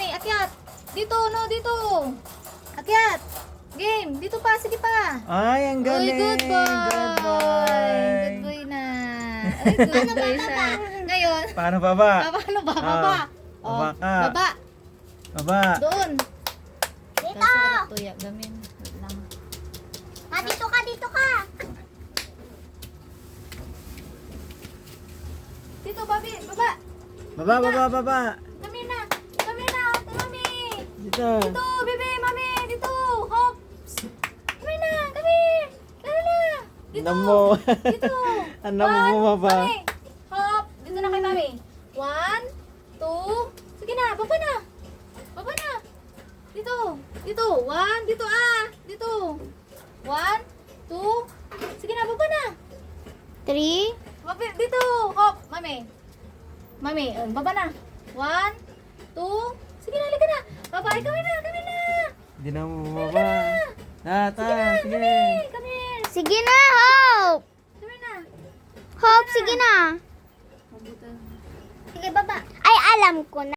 mami. Akyat. Dito, no, dito. Akyat. Game. Dito pa, sige pa. Ay, ang Uy, galing. good boy. Good boy. Good boy na. Ay, good boy siya. Ngayon, Paano baba? paano ba? Baba. Baba ka. Baba. Baba. Doon. Dito. Kaso tuya, gamin. Wait lang. Dito ka, dito ka. Dito, babi. Baba. Baba, baba, baba. Kami na. Kami na. Ate, mami. Dito. Dito, bebe, mami. Dito. Hops. Kami na. Kami. Lalo na. Dito. Ano mo? Dito. Ano mo bumaba? Mami. Hop. Dito na kay mami. 1, 2. Sige na. Baba na. Baba na. Dito. Dito. 1. Dito Dito. 1, 2. Sige na. Baba na. 3. Mami, dito. Hop. Mami. Mami. Baba na. 1, 2. Sige na. Halika na. Baba. Kami na. Kami na. Hindi na mo bumaba. Tata, sige. Come here. Sige na, Hope. Kami na. Hope, sige na. Mabuti. Sige, baba. Ay, alam ko na.